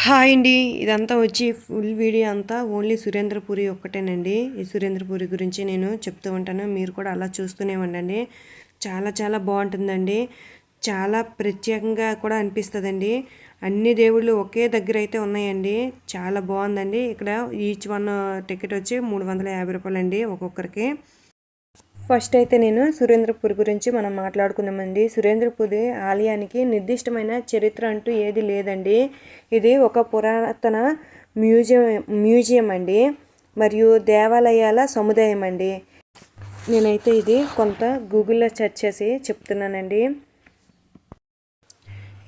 Hi అండి. ఇదంతా వచ్చి ఫుల్ వీడియో అంతా ఓన్లీ సురేంద్రపురి ఒక్కటేనండి. ఈ సురేంద్రపురి గురించి నేను చెప్తూ ఉంటాను. మీరు కూడా అలా చూస్తూనే ఉండండి. చాలా చాలా బాగుంటుందండి. చాలా ప్రత్యేకంగా కూడా అనిపిస్తుందండి. అన్ని దేవుళ్ళు ఒకే దగ్గర అయితే ఉన్నాయండి. చాలా బాగుందండి. ఇక్కడ ఈచ్ వన్ టికెట్ వచ్చి 350 రూపాయలండి ఒక్కొక్కరికి. ఫస్ట్ అయితే నేను సురేంద్రపూర్ గురించి మనం మాట్లాడుకుందామండి. సురేంద్రపూరి ఆలయానికి నిర్దిష్టమైన చరిత్ర అంటూ ఏది లేదండి. ఇది ఒక పురాతన మ్యూజియం అండి, మరియు దేవాలయాల సముదాయం అండి. నేనైతే ఇది కొంత గూగుల్లో సెర్చ్ చేసి చెప్తున్నానండి.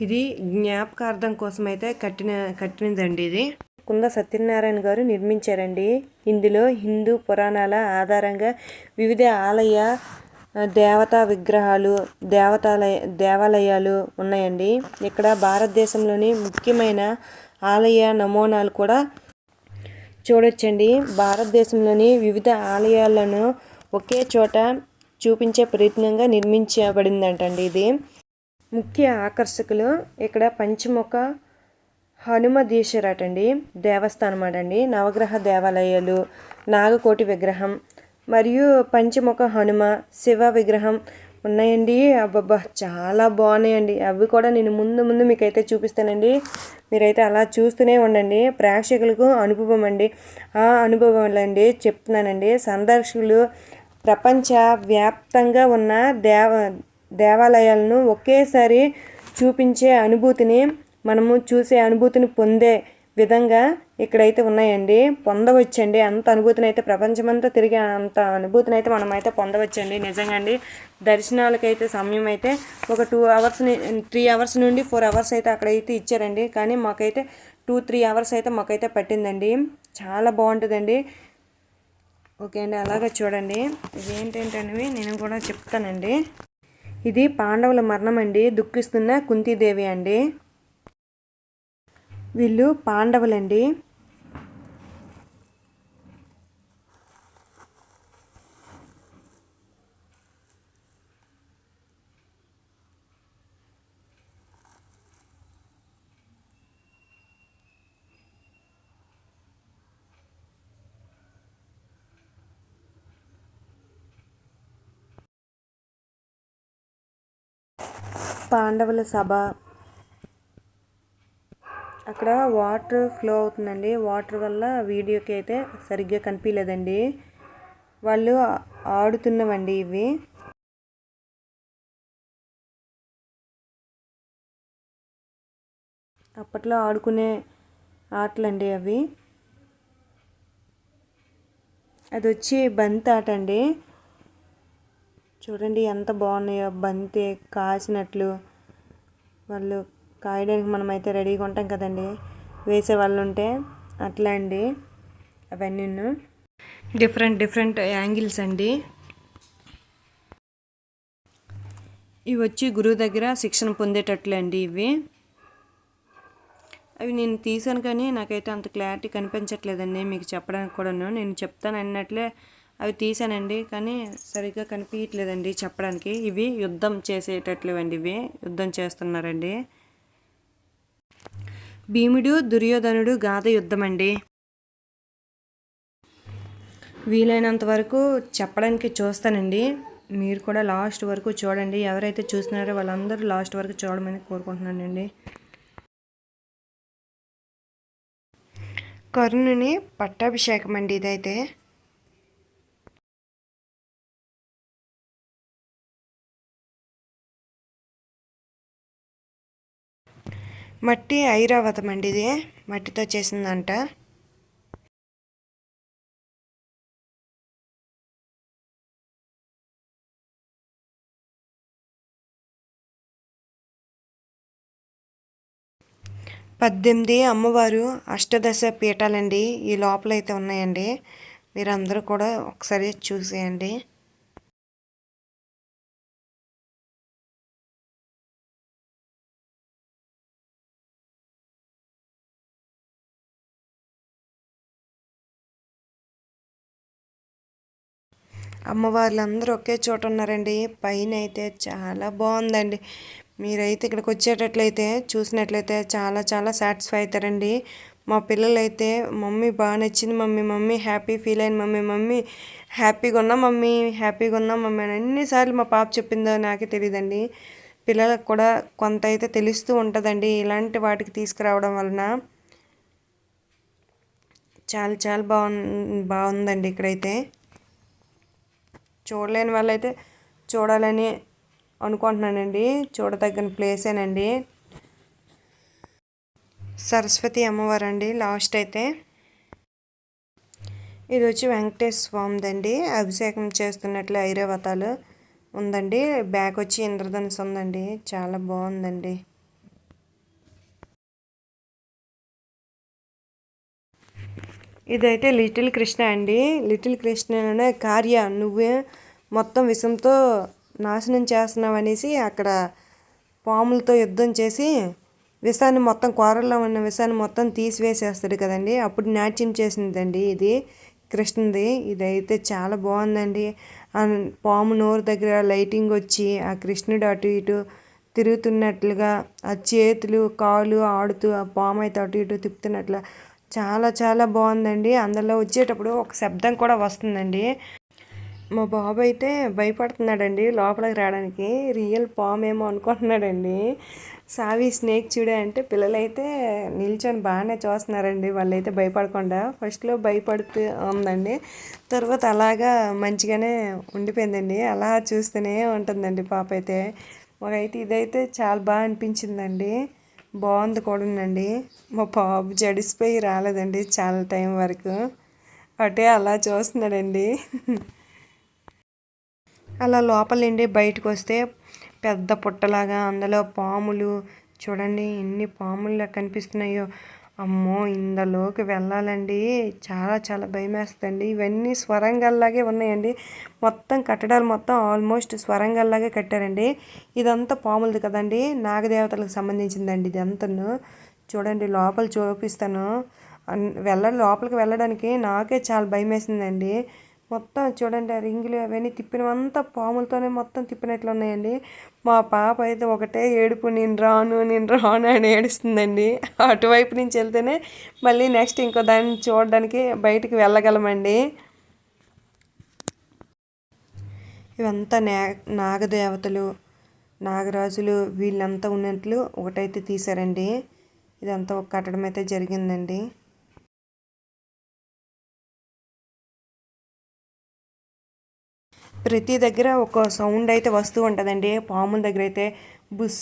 ఇది జ్ఞాపకార్థం కోసం అయితే కట్టినదండి. ఇది కుంద సత్యనారాయణ గారు నిర్మించారండి. ఇందులో హిందూ పురాణాల ఆధారంగా వివిధ ఆలయ దేవతా విగ్రహాలు దేవాలయాలు ఉన్నాయండి. ఇక్కడ భారతదేశంలోని ముఖ్యమైన ఆలయ నమూనాలు కూడా చూడొచ్చండి. భారతదేశంలోని వివిధ ఆలయాలను ఒకే చోట చూపించే ప్రయత్నంగా నిర్మించబడిందంటండి. ఇది ముఖ్య ఆకర్షకులు ఇక్కడ పంచముఖ హనుమదీశ్వరటండి దేవస్థానం అటండి. నవగ్రహ దేవాలయాలు, నాగకోటి విగ్రహం మరియు పంచముఖ హనుమ శివ విగ్రహం ఉన్నాయండి. అబ్బబ్బా చాలా బాగున్నాయండి. అవి కూడా నేను ముందు మీకైతే చూపిస్తానండి. మీరైతే అలా చూస్తూనే ఉండండి. ప్రేక్షకులకు అనుభవం అండి. ఆ అనుభవం అండి చెప్తున్నానండి. సందర్శకులు ప్రపంచ వ్యాప్తంగా ఉన్న దేవాలయాలను ఒకేసారి చూపించే అనుభూతిని మనము చూసే అనుభూతిని పొందే విధంగా ఇక్కడైతే ఉన్నాయండి. పొందవచ్చండి. అంత అనుభూతిని అయితే ప్రపంచమంతా తిరిగి అంత అనుభూతిని అయితే మనమైతే పొందవచ్చండి. నిజంగా అండి. దర్శనాలకైతే సమయం అయితే ఒక 2 అవర్స్ 3 అవర్స్ నుండి 4 అవర్స్ అయితే అక్కడైతే ఇచ్చారండి. కానీ మాకైతే 2-3 అవర్స్ అయితే మాకైతే పట్టిందండి. చాలా బాగుంటుందండి. ఓకే అండి, అలాగే చూడండి. ఇది ఏంటంటే నేను కూడా చెప్తానండి. ఇది పాండవుల మరణం అండి. దుఃఖిస్తున్న కుంతీదేవి అండి. వీళ్ళు పాండవులండి. పాండవుల సభ. అక్కడ వాటర్ ఫ్లో అవుతుందండి. వాటర్ వల్ల వీడియోకి అయితే సరిగ్గా కనిపించలేదండి. వాళ్ళు ఆడుతున్నవండి ఇవి. అప్పట్లో ఆడుకునే ఆటలండి అవి. అది వచ్చి బంతి ఆట అండి. చూడండి ఎంత బాగున్నాయో. బంతి కాసినట్లు వాళ్ళు కాయడానికి మనమైతే రెడీగా ఉంటాం కదండి, వేసే వాళ్ళు ఉంటే. అట్లా అండి అవన్నీ డిఫరెంట్ యాంగిల్స్ అండి. ఇవి వచ్చి గురువు దగ్గర శిక్షణ పొందేటట్లే అండి ఇవి. అవి నేను తీసాను కానీ నాకైతే అంత క్లారిటీ కనిపించట్లేదండి మీకు చెప్పడానికి కూడాను. నేను చెప్తాను అన్నట్లే అవి తీసానండి, కానీ సరిగ్గా కనిపించట్లేదండి చెప్పడానికి. ఇవి యుద్ధం చేసేటట్లేవండి. ఇవి యుద్ధం చేస్తున్నారండి. భీముడు దుర్యోధనుడు గాథ యుద్ధం అండి. వీలైనంత వరకు చెప్పడానికి చూస్తానండి. మీరు కూడా లాస్ట్ వరకు చూడండి. ఎవరైతే చూస్తున్నారో వాళ్ళందరూ లాస్ట్ వరకు చూడమని కోరుకుంటున్నానండి. కర్ణుని పట్టాభిషేకం అండి ఇదైతే. మట్టి ఐరావతం అండి. ఇది మట్టితో చేసిందంట. పద్దెనిమిది అమ్మవారు అష్టదశ పీఠాలండి ఈ లోపల అయితే ఉన్నాయండి. మీరందరూ కూడా ఒకసారి చూసేయండి. అమ్మవార్లందరూ ఒకే చోట ఉన్నారండి. పైన అయితే చాలా బాగుందండి. మీరైతే ఇక్కడికి వచ్చేటట్లయితే చూసినట్లయితే చాలా చాలా సాటిస్ఫై అవుతారండి. మా పిల్లలైతే మమ్మీ బాగా నచ్చింది మమ్మీ, మమ్మీ హ్యాపీ ఫీల్ అయింది మమ్మీ, మమ్మీ హ్యాపీగా ఉన్నా మమ్మీ, హ్యాపీగా ఉన్నా మమ్మీ అని ఎన్నిసార్లు మా పాప చెప్పిందో నాకే తెలియదండి. పిల్లలకు కూడా కొంత అయితే తెలుస్తూ ఉంటుందండి ఇలాంటి వాటికి తీసుకురావడం వలన. చాలా చాలా బాగుందండి ఇక్కడైతే. చూడలేని వాళ్ళైతే చూడాలని అనుకుంటున్నానండి. చూడదగిన ప్లేసేనండి. సరస్వతి అమ్మవారు అండి లాస్ట్ అయితే. ఇది వచ్చి వెంకటేశ్వర స్వామిదండి. అభిషేకం చేస్తున్నట్లు ఐరావతాలు ఉందండి. బ్యాక్ వచ్చి ఇంద్రధనుసు ఉందండి. చాలా బాగుందండి. ఇదైతే లిటిల్ కృష్ణ అండి. లిటిల్ కృష్ణనే కార్య నువ్వే మొత్తం విషంతో నాశనం చేస్తున్నావు అనేసి అక్కడ పాములతో యుద్ధం చేసి విషాన్ని మొత్తం కూరల్లో ఉన్న విషాన్ని మొత్తం తీసివేసేస్తాడు కదండి. అప్పుడు నాట్యం చేసిందండి ఇది కృష్ణది. ఇదైతే చాలా బాగుందండి. పాము నోరు దగ్గర లైటింగ్ వచ్చి ఆ కృష్ణుడు అటు ఇటు తిరుగుతున్నట్లుగా ఆ చేతులు కాళ్ళు ఆడుతూ ఆ పాము అయితే అటు ఇటు తిప్పుతున్నట్లు చాలా చాలా బాగుందండి. అందులో వచ్చేటప్పుడు ఒక శబ్దం కూడా వస్తుందండి. మా బాబు అయితే భయపడుతున్నాడండి లోపలికి రావడానికి. రియల్ పాము ఏమో అనుకుంటున్నాడండి. సావి స్నేక్ చూడే అంటే పిల్లలైతే నిల్చొని బాగానే చూస్తున్నారండి. వాళ్ళైతే భయపడకుండా. ఫస్ట్లో భయపడుతూ ఉందండి, తర్వాత అలాగా మంచిగానే ఉండిపోయిందండి. అలా చూస్తూనే ఉంటుందండి పాప అయితే. మాకైతే ఇదైతే చాలా బాగా అనిపించిందండి. బాగుంది కూడానండి. మా బాబు జడిసిపోయి రాలేదండి చాలా టైం వరకు. అటే అలా చూస్తున్నాడండి. అలా లోపల నుండి బయటకు వస్తే పెద్ద పుట్టలాగా అందులో పాములు చూడండి ఎన్ని పాములు కనిపిస్తున్నాయో. అమ్మో ఇందులోకి వెళ్ళాలండి చాలా చాలా భయం వేస్తుందండి. ఇవన్నీ స్వరంగాల్లాగే ఉన్నాయండి. మొత్తం కట్టడాలు మొత్తం ఆల్మోస్ట్ స్వరంగాల్లాగే కట్టారండి. ఇదంతా పాములది కదండి, నాగదేవతలకు సంబంధించిందండి ఇది అంతను. చూడండి లోపల చూపిస్తాను. లోపలికి వెళ్ళడానికి నాకే చాలా భయం వేసిందండి. మొత్తం చూడండి ఆ రింగులు అవన్నీ తిప్పినవంతా పాములతోనే మొత్తం తిప్పినట్లు ఉన్నాయండి. మా పాప అయితే ఒకటే ఏడుపు, నేను రాను అని ఏడుస్తుందండి. అటువైపు నుంచి వెళ్తేనే మళ్ళీ నెక్స్ట్ ఇంకో దాన్ని చూడడానికి బయటికి వెళ్ళగలమండి. ఇవంతా నాగదేవతలు, నాగరాజులు వీళ్ళంతా ఉన్నట్లు ఒకటైతే తీశారండి. ఇదంతా ఒక కట్టడం అయితే జరిగిందండి. ప్రతి దగ్గర ఒక సౌండ్ అయితే వస్తూ ఉంటుందండి. పాముల దగ్గర అయితే బుస్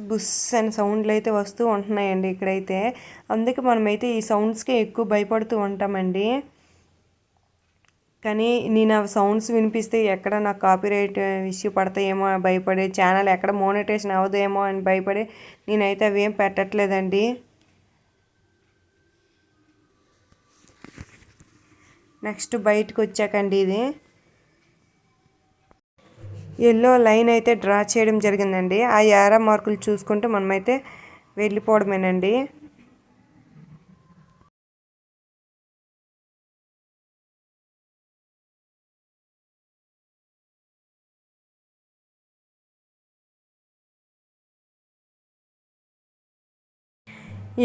బుస్ అనే సౌండ్లు అయితే వస్తూ ఉంటున్నాయండి ఇక్కడైతే. అందుకే మనమైతే ఈ సౌండ్స్కే ఎక్కువ భయపడుతూ ఉంటామండి. కానీ నేను ఆ సౌండ్స్ వినిపిస్తే ఎక్కడ నాకు కాపీరైట్ ఇష్యూ పడతాయేమో భయపడి, ఛానల్ ఎక్కడ మోనిటైజేషన్ అవ్వదేమో అని భయపడి నేనైతే అవి ఏం పెట్టట్లేదండి. నెక్స్ట్ బయటకు వచ్చాకండి ఇది ఎల్లో లైన్ అయితే డ్రా చేయడం జరిగిందండి. ఆ యారో మార్కులు చూసుకుంటూ మనమైతే వెళ్ళిపోవడమేనండి.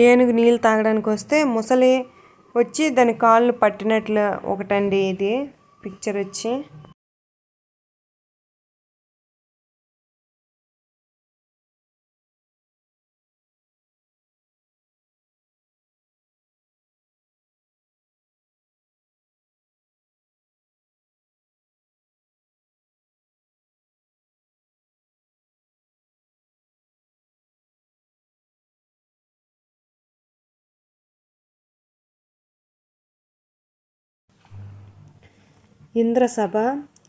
ఏనుగు నీళ్ళు తాగడానికి వస్తే ముసలి వచ్చి దాని కాళ్ళు పట్టినట్లు ఒకటండి ఇది పిక్చర్ వచ్చి. ఇంద్రసభ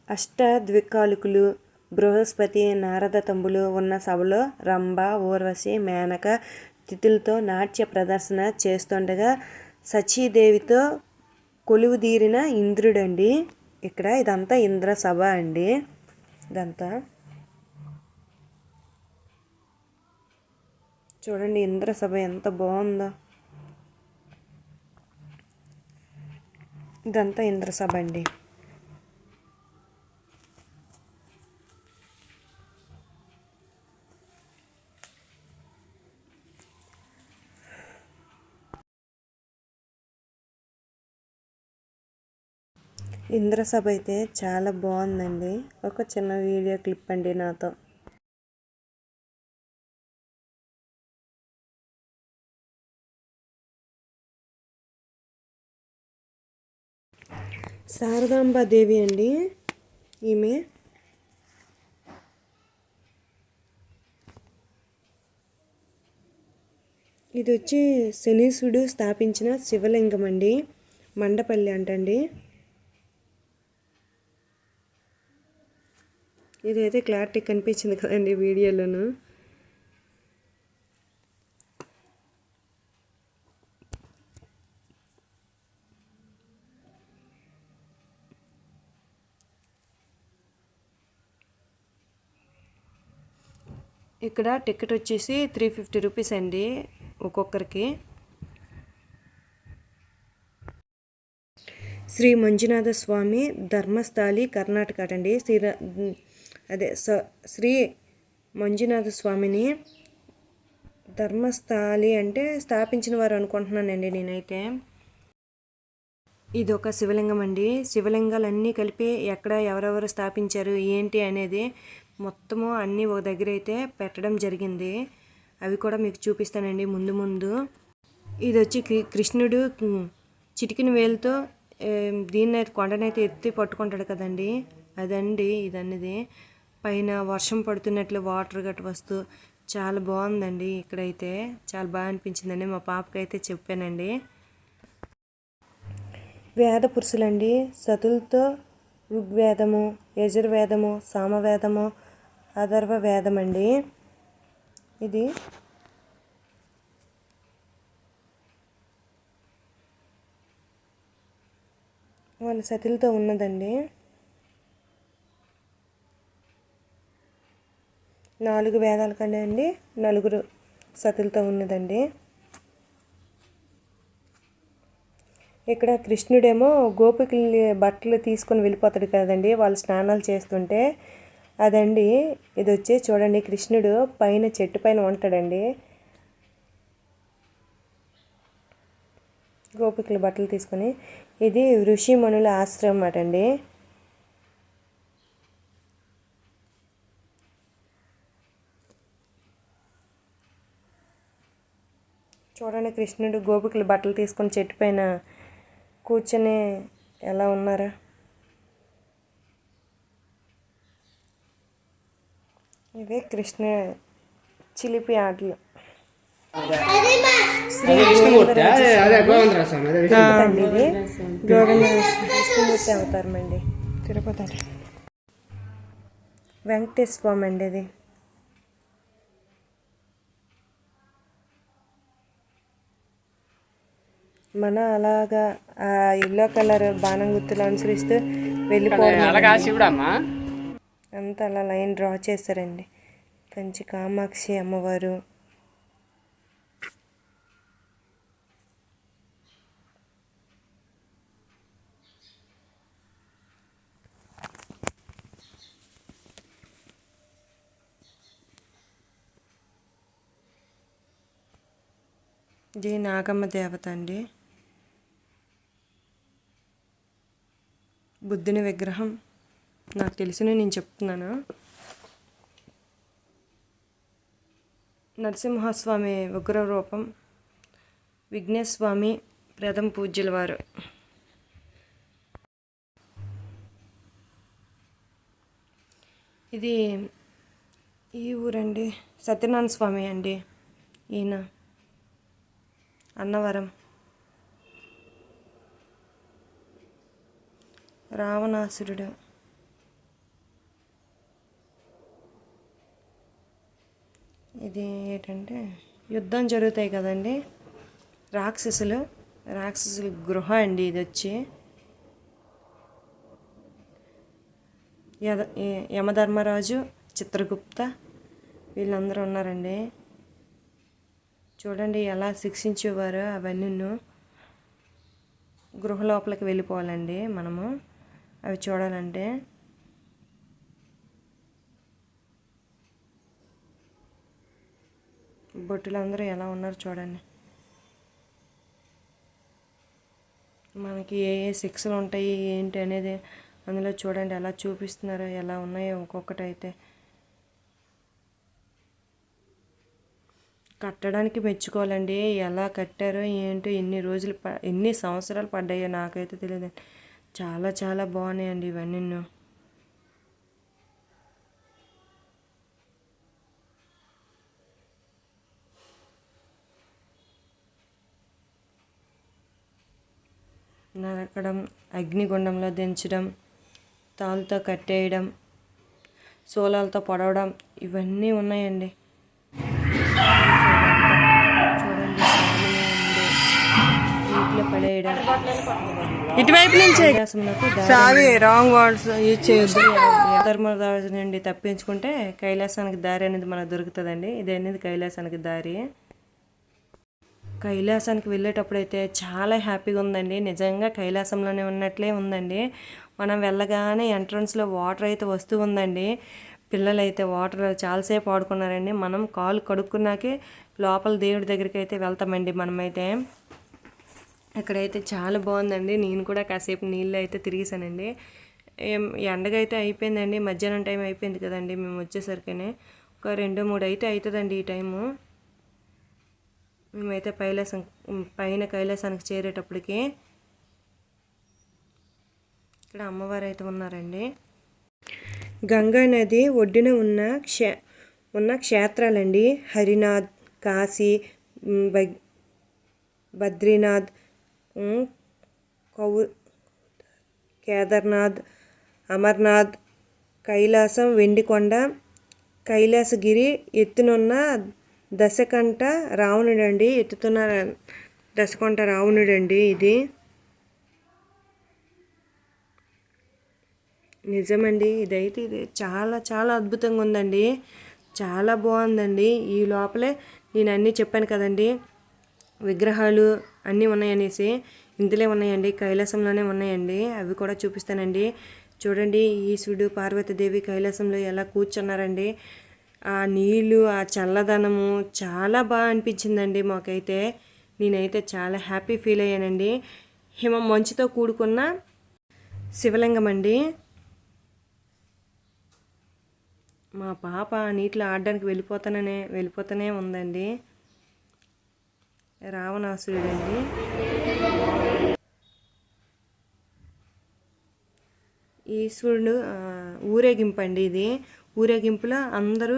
అష్టద్వికాలికులు బృహస్పతి నారద తంబులు ఉన్న సభలో రంభ ఊర్వశి మేనక తిథులతో నాట్య ప్రదర్శన చేస్తుండగా సచీదేవితో కొలువుదీరిన ఇంద్రుడండి. ఇక్కడ ఇదంతా ఇంద్రసభ అండి. ఇదంతా చూడండి ఇంద్రసభ ఎంత బాగుందో. ఇదంతా ఇంద్రసభ అండి. ఇంద్రసభ అయితే చాలా బాగుందండి. ఒక చిన్న వీడియో క్లిప్ అండి నాతో. శారదాంబాదేవి అండి ఈమె. ఇది వచ్చి శనీశ్వరుడు స్థాపించిన శివలింగం అండి. మండపల్లి అంటండి. ఇదైతే క్లారిటీ కనిపించింది కదండి వీడియోలోను. ఇక్కడ టికెట్ వచ్చేసి 350 రూపీస్ అండి ఒక్కొక్కరికి. శ్రీ మంజునాథ స్వామి ధర్మస్థలి కర్ణాటక అండి. శ్రీ మంజునాథ స్వామిని ధర్మస్థలి అంటే స్థాపించిన వారు అనుకుంటున్నానండి నేనైతే. ఇది ఒక శివలింగం అండి. శివలింగాలన్నీ కలిపి ఎక్కడ ఎవరెవరు స్థాపించారు ఏంటి అనేది మొత్తము అన్నీ ఒక దగ్గర అయితే పెట్టడం జరిగింది. అవి కూడా మీకు చూపిస్తానండి ముందు ముందు. ఇది వచ్చి కృష్ణుడు చిటికిన వేలుతో దీన్ని అయితే కొండనైతే ఎత్తి పట్టుకుంటాడు కదండి, అదండి ఇదన్నది. పైన వర్షం పడుతున్నట్లు వాటర్ గట్ట వస్తూ చాలా బాగుందండి. ఇక్కడైతే చాలా బాగా అనిపించిందండి. మా పాపకైతే చెప్పానండి. వేద పురుషులండి. సతులతో ఋగ్వేదము, యజుర్వేదము, సామవేదము, అథర్వ వేదం అండి. ఇది వాళ్ళ సతులతో ఉన్నదండి. 4 వేదాల కంటే అండి 4 సతులతో ఉన్నదండి. ఇక్కడ కృష్ణుడేమో గోపికల్ని బట్టలు తీసుకొని వెళ్ళిపోతాడు కదండి వాళ్ళు స్నానాలు చేస్తుంటే. అదండి ఇది వచ్చి చూడండి, కృష్ణుడు పైన చెట్టు పైన ఉంటాడండి. గోపికలు బట్టలు తీసుకొని. ఇది ఋషిమణుల ఆశ్రమం అటండి. చూడండి కృష్ణుడు గోపికలు బట్టలు తీసుకొని చెట్టు పైన కూర్చొని ఎలా ఉన్నారా. ఇవే కృష్ణ చిలిపి ఆటలు. విష్ణుమూర్తి అవతారం అండి. తిరుపతి వెంకటేశ్వర స్వామి అండి. ఇది మన అలాగా ఆ ఎల్లో కలర్ బాణం గుర్తులు అనుసరిస్తూ వెళ్ళిపోవడం అంతా అలా లైన్ డ్రా చేస్తారండి. కంచి కామాక్షి అమ్మవారు. ఇది నాగమ్మ దేవత అండి. బుద్ధుని విగ్రహం నాకు తెలిసిన నేను చెప్తున్నాను. నరసింహస్వామి ఉగ్ర రూపం. విఘ్నేశ్వమి ప్రథమ పూజ్యుల వారు. ఇది ఈ ఊరండి. సత్యనారాయణ స్వామి అండి ఈయన. అన్నవరం. రావణాసురుడు. ఇది ఏంటంటే యుద్ధం జరుగుతాయి కదండి రాక్షసుల గృహ అండి. ఇది వచ్చి యమధర్మరాజు, చిత్రగుప్త వీళ్ళందరూ ఉన్నారండి. చూడండి ఎలా శిక్షించేవారు. అవన్నీ గృహ లోపలికి వెళ్ళిపోవాలండి మనము అవి చూడాలంటే. బొట్టులు అందరూ ఎలా ఉన్నారు చూడండి. మనకి ఏ ఏ శిక్షలు ఉంటాయి ఏంటి అనేది అందులో చూడండి ఎలా చూపిస్తున్నారో, ఎలా ఉన్నాయో ఒక్కొక్కటి అయితే. కట్టడానికి మెచ్చుకోవాలండి. ఎలా కట్టారో ఏంటో, ఎన్ని రోజులు ఎన్ని సంవత్సరాలు పడ్డాయో నాకైతే తెలియదు. చాలా చాలా బాగున్నాయండి ఇవన్నీ. నరకడం, అగ్నిగుండంలో దించడం, తాళ్ళతో కట్టేయడం, సోలాలతో పొడవడం, ఇవన్నీ ఉన్నాయండి. చూడండి, నీటిలో పడేయడం. ఇటువైపు నుంచి రాంగ్ వర్డ్స్ యూజ్ చేయొద్దు. ధర్మరాజు నుండి తప్పించుకుంటే కైలాసానికి దారి అనేది మనకు దొరుకుతుందండి. ఇది అనేది కైలాసానికి దారి. కైలాసానికి వెళ్ళేటప్పుడైతే చాలా హ్యాపీగా ఉందండి. నిజంగా కైలాసంలోనే ఉన్నట్లే ఉందండి. మనం వెళ్ళగానే ఎంట్రన్స్లో వాటర్ అయితే వస్తూ ఉందండి. పిల్లలైతే వాటర్ చాలాసేపు ఆడుకున్నారండి. మనం కాలు కడుక్కున్నాకే లోపల దేవుడి దగ్గరికి అయితే వెళ్తామండి మనమైతే. ఇక్కడైతే చాలా బాగుందండి. నేను కూడా కాసేపు నీళ్ళు అయితే తిరిగేసానండి. ఎండగా అయితే అయిపోయిందండి. మధ్యాహ్నం టైం అయిపోయింది కదండి మేము వచ్చేసరికనే. ఒక 2-3 అయితే అవుతుందండి ఈ టైము. మేమైతే పైన కైలాసానికి చేరేటప్పటికి ఇక్కడ అమ్మవారు అయితే ఉన్నారండి. గంగా నది ఒడ్డున ఉన్న క్షేత్రాలండి. హరినాథ్, కాశీ, బద్రీనాథ్, కేదార్నాథ్, అమర్నాథ్, కైలాసం, వెండికొండ, కైలాసగిరి, ఎత్తునున్న దశకంఠ రావణుడండి. ఎత్తుతున్న దశకంఠ రావణుడండి ఇది. నిజమండి, ఇది చాలా చాలా అద్భుతంగా ఉందండి. చాలా బాగుందండి. ఈ లోపలే నేను అన్నీ చెప్పాను కదండి, విగ్రహాలు అన్నీ ఉన్నాయనేసి. ఇందులో ఉన్నాయండి, కైలాసంలోనే ఉన్నాయండి. అవి కూడా చూపిస్తానండి. చూడండి, ఈశ్వరుడు పార్వతీదేవి కైలాసంలో ఎలా కూర్చున్నారండి. ఆ నీళ్ళు, ఆ చల్లదనము చాలా బాగా అనిపించిందండి మాకైతే. నేనైతే చాలా హ్యాపీ ఫీల్ అయ్యానండి. హిమం మంచుతో కూడుకున్న శివలింగం అండి. మా పాప నీటిలో ఆడడానికి వెళ్ళిపోతూనే ఉందండి. రావణాసురుడండి. ఈశ్వరుడు ఊరేగింపు అండి ఇది. ఊరేగింపులో అందరూ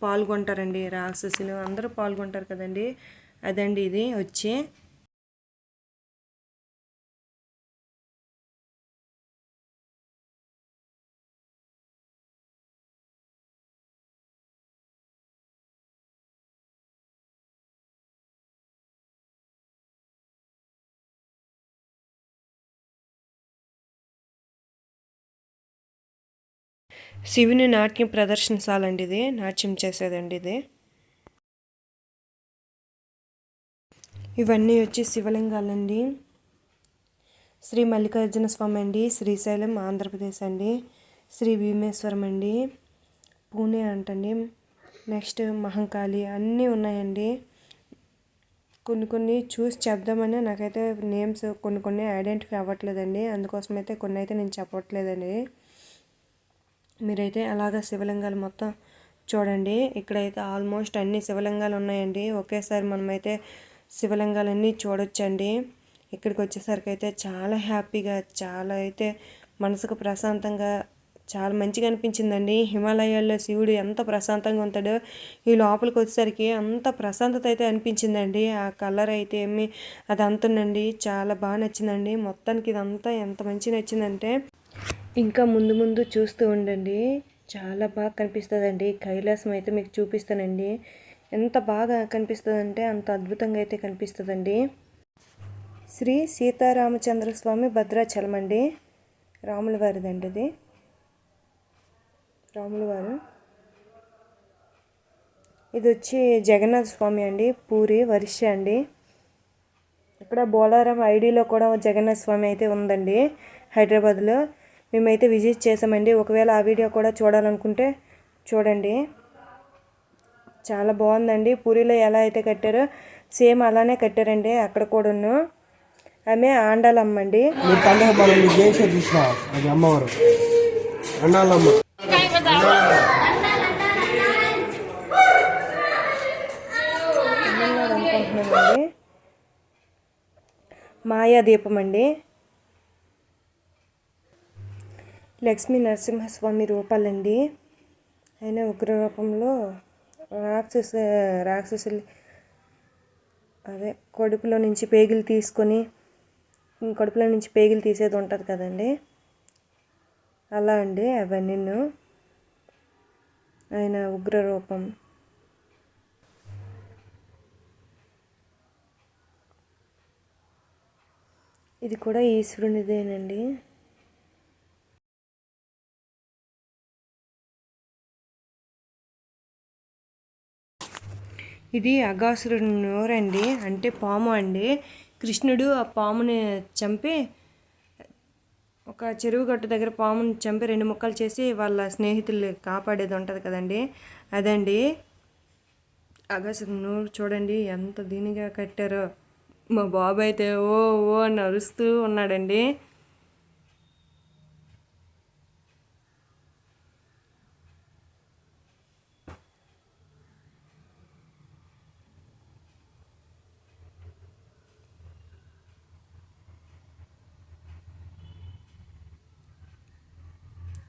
పాల్గొంటారండి. రాక్షసులు అందరూ పాల్గొంటారు కదండి, అదండి ఇది వచ్చి. శివుని నాట్యం ప్రదర్శనశాలండి ఇది. నాట్యం చేసేదండి ఇది. ఇవన్నీ వచ్చి శివలింగాలండి. శ్రీ మల్లికార్జున స్వామి అండి, శ్రీశైలం ఆంధ్రప్రదేశ్ అండి. శ్రీ భీమేశ్వరం అండి, పూణే అంటండి. నెక్స్ట్ మహంకాళి, అన్నీ ఉన్నాయండి. కొన్ని చూసి చెప్దామని నాకైతే నేమ్స్ కొన్ని ఐడెంటిఫై అవ్వట్లేదండి. అందుకోసమైతే కొన్ని అయితే నేను చెప్పట్లేదండి. మీరైతే అలాగా శివలింగాలు మొత్తం చూడండి. ఇక్కడైతే ఆల్మోస్ట్ అన్ని శివలింగాలు ఉన్నాయండి. ఒకేసారి మనమైతే శివలింగాలన్నీ చూడొచ్చండి. ఇక్కడికి వచ్చేసరికి అయితే చాలా హ్యాపీగా, చాలా అయితే మనసుకు ప్రశాంతంగా, చాలా మంచిగా అనిపించిందండి. హిమాలయాల్లో శివుడు ఎంత ప్రశాంతంగా ఉంటాడో ఈ లోపలికి వచ్చేసరికి అంత ప్రశాంతత అయితే అనిపించిందండి. ఆ కలర్ అయితే అదంతానండి చాలా బాగా నచ్చిందండి. మొత్తానికి ఇదంతా ఎంత మంచిగా నచ్చిందంటే ఇంకా ముందు చూస్తూ ఉండండి, చాలా బాగా కనిపిస్తుందండి. కైలాసం అయితే మీకు చూపిస్తానండి. ఎంత బాగా కనిపిస్తుందంటే అంత అద్భుతంగా అయితే కనిపిస్తుందండి. శ్రీ సీతారామచంద్ర స్వామి భద్రాచలం అండి, రాముల వారిదండి ఇది. రాముల వారు. ఇది వచ్చి జగన్నాథ స్వామి అండి, పూరి వరిష అండి. ఇక్కడ బోలారం ఐడిలో కూడా జగన్నాథ స్వామి అయితే ఉందండి హైదరాబాద్లో. మేమైతే విజిట్ చేసామండి. ఒకవేళ ఆ వీడియో కూడా చూడాలనుకుంటే చూడండి. చాలా బాగుందండి. పూరిలో ఎలా అయితే కట్టారో సేమ్ అలానే కట్టారండి అక్కడ కూడాను. ఆమె ఆండాలమ్మ అండి. అనుకుంటున్నామండి. మాయాదీపం అండి. లక్ష్మీ నరసింహస్వామి రూపాలండి. ఆయన ఉగ్ర రూపంలో రాక్షసులు అదే కడుపులో నుంచి పేగులు తీసేది ఉంటుంది కదండి, అలా అండి అవన్నీ ఆయన ఉగ్ర రూపం. ఇది కూడా ఈశ్వరునిదేనండి. ఇది అఘాసురుడి నోరండి, అంటే పాము అండి. కృష్ణుడు ఆ పాముని చంపి ఒక చెరువు గట్టు దగ్గర పాముని చంపి 2 ముక్కలు చేసి వాళ్ళ స్నేహితులు కాపాడేది ఉంటుంది కదండి, అదండి అఘాసురుడి నోరు. చూడండి ఎంత దీనిగా కట్టారో. మా బాబు అయితే ఓ ఓ అని అరుస్తూ ఉన్నాడండి.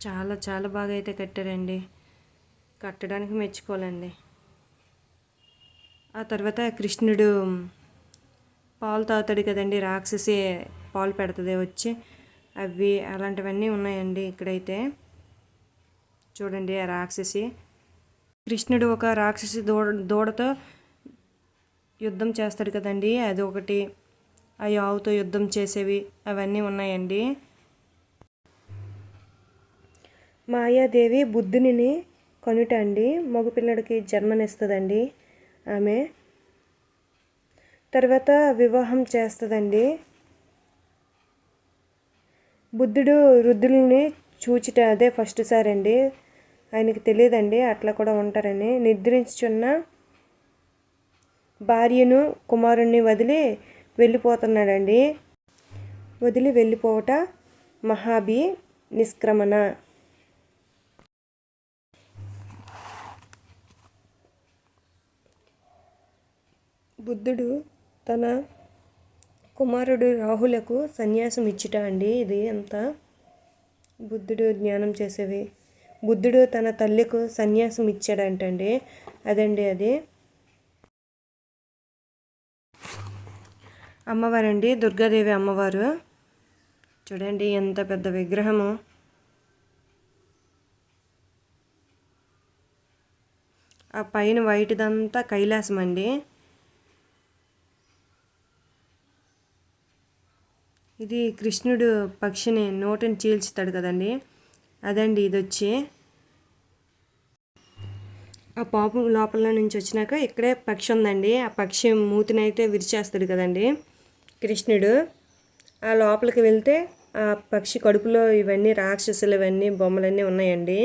చాలా చాలా బాగా అయితే కట్టారండి, కట్టడానికి మెచ్చుకోవాలండి. ఆ తర్వాత కృష్ణుడు పాలు తాగుతాడు కదండి, రాక్షసి పాలు పెడుతుంది వచ్చి, అవి అలాంటివన్నీ ఉన్నాయండి ఇక్కడైతే. చూడండి ఆ రాక్షసి. కృష్ణుడు ఒక రాక్షసి దూడతో యుద్ధం చేస్తాడు కదండి, అది ఒకటి. ఆ ఆవుతో యుద్ధం చేసేవి అవన్నీ ఉన్నాయండి. మాయాదేవి బుద్ధుని కనుట అండి, మగపిల్లడికి జన్మనిస్తుందండి ఆమె. తర్వాత వివాహం చేస్తుందండి. బుద్ధుడు రుద్రుల్ని చూచిట అదే ఫస్ట్ సారి అండి. ఆయనకి తెలియదండి అట్లా కూడా ఉంటారని. నిద్రించుచున్న భార్యను కుమారుణ్ణి వదిలి వెళ్ళిపోతున్నాడండి. వదిలి వెళ్ళిపోవట మహాభి నిష్క్రమణ. బుద్ధుడు తన కుమారుడు రాహులకు సన్యాసం ఇచ్చుట అండి. ఇది అంతా బుద్ధుడు జ్ఞానం చేసేవి. బుద్ధుడు తన తల్లికు సన్యాసం ఇచ్చాడంటండి, అదండి అది. అమ్మవారండి, దుర్గాదేవి అమ్మవారు. చూడండి ఎంత పెద్ద విగ్రహము. ఆ పైన వైట్దంతా కైలాసం అండి. ఇది కృష్ణుడు పక్షిని నోటిని చీల్చుతాడు కదండి, అదండి ఇది వచ్చి. ఆ పాము లోపల నుంచి వచ్చినాక ఇక్కడే పక్షి ఉందండి. ఆ పక్షి మూతినైతే విరిచేస్తాడు కదండి కృష్ణుడు. ఆ లోపలికి వెళ్తే ఆ పక్షి కడుపులో ఇవన్నీ రాక్షసులు ఇవన్నీ బొమ్మలన్నీ ఉన్నాయండి.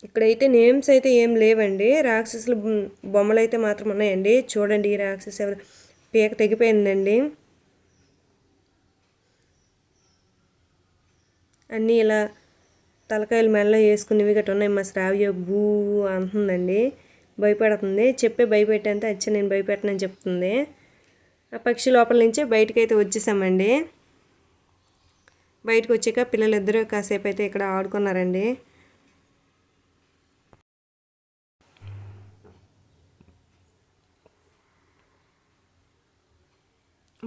ఇక్కడైతే నేమ్స్ అయితే ఏం లేవండి, రాక్షసులు బొమ్మలు అయితే మాత్రం ఉన్నాయండి. చూడండి ఈ రాక్షసు ఎవరు పీక తెగిపోయిందండి. అన్నీ ఇలా తలకాయలు మెల్ల వేసుకునేవి గట్రా ఉన్నాయి. మా శ్రావ్య బూ అంటుందండి, భయపడుతుంది. భయపెట్టంటే అచ్చా నేను భయపెట్టనని చెప్తుంది. ఆ పక్షి లోపల నుంచే బయటకు అయితే వచ్చేసామండి. బయటకు వచ్చాక పిల్లలిద్దరూ కాసేపు అయితే ఇక్కడ ఆడుకున్నారండి.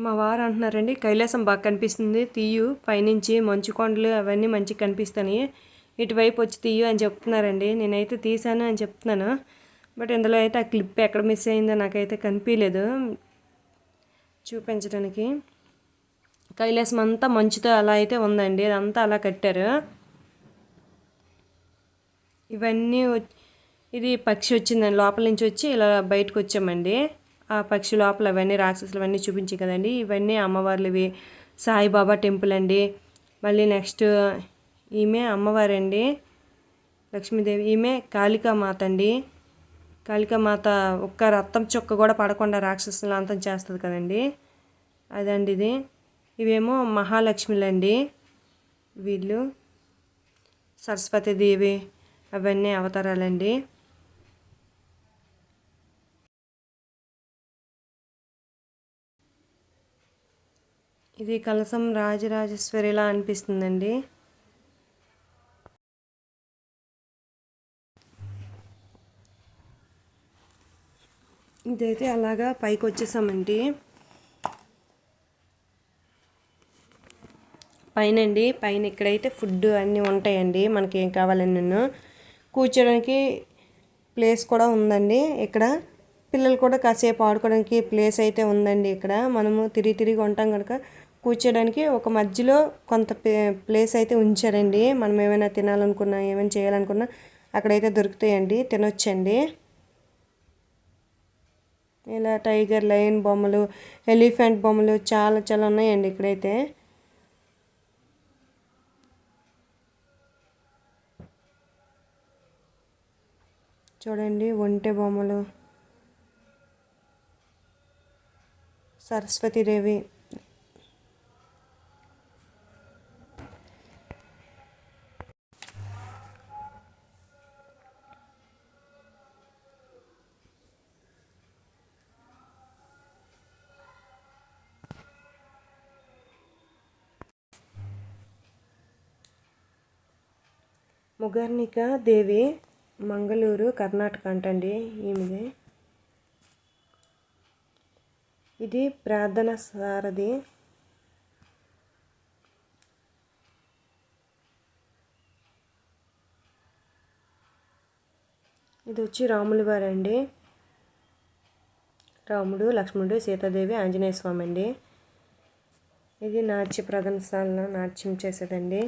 మా వారు అంటున్నారండి కైలాసం బాగా కనిపిస్తుంది తీయు, పైనుంచి మంచు కొండలు అవన్నీ మంచిగా కనిపిస్తాయి, ఇటువైపు వచ్చి తీయు అని చెప్తున్నారండి. నేనైతే తీసాను అని చెప్తున్నాను, బట్ ఇందులో అయితే ఆ క్లిప్ ఎక్కడ మిస్ అయిందో నాకైతే కనిపించలేదు చూపించడానికి. కైలాసం అంతా మంచుతో అలా అయితే ఉందండి, అదంతా అలా కట్టారు. ఇవన్నీ ఇది పక్షి వచ్చిందండి, లోపల నుంచి వచ్చి ఇలా బయటకు వచ్చామండి. ఆ పక్షి లోపల అవన్నీ రాక్షసులు అవన్నీ చూపించి కదండి, ఇవన్నీ అమ్మవార్లవి. సాయిబాబా టెంపుల్ అండి. మళ్ళీ నెక్స్ట్ ఈమె అమ్మవారండి లక్ష్మీదేవి. ఈమె కాళికామాత అండి. కాళికామాత ఒక్క రక్తం చుక్క కూడా పడకుండా రాక్షసులను అంతం చేస్తుంది కదండి. అదండి ఇది. ఇవేమో మహాలక్ష్మిలండి. వీళ్ళు సరస్వతీదేవి అవన్నీ అవతారాలండి. ఇది కలసం రాజరాజేశ్వరిలా అనిపిస్తుందండి. ఇదైతే అలాగా పైకి వచ్చేసామండి. పైన ఇక్కడైతే ఫుడ్ అన్నీ ఉంటాయండి. మనకి ఏం కావాలని నేను కూర్చోడానికి ప్లేస్ కూడా ఉందండి. ఇక్కడ పిల్లలు కూడా కాసేపు ఆడుకోవడానికి ప్లేస్ అయితే ఉందండి. ఇక్కడ మనము తిరిగి ఉంటాం కనుక కూర్చోడానికి ఒక మధ్యలో కొంత ప్లేస్ అయితే ఉంచారండి. మనం ఏమైనా తినాలనుకున్నా ఏమైనా చేయాలనుకున్నా అక్కడైతే దొరుకుతాయండి, తినొచ్చండి. ఇలా టైగర్, లయన్ బొమ్మలు, ఎలిఫెంట్ బొమ్మలు చాలా చాలా ఉన్నాయండి ఇక్కడైతే. చూడండి ఒంటె బొమ్మలు, సరస్వతీదేవి. ముగర్నిక దేవి, మంగళూరు, కర్ణాటక అంటండి ఈమెది. ఇది ప్రార్థన సారథి. ఇది వచ్చి రాముల వారండి. రాముడు, లక్ష్మణుడు, సీతాదేవి, ఆంజనేయ స్వామి అండి. ఇది నాట్య ప్రదర్శనలో నాట్యం చేసేదండి.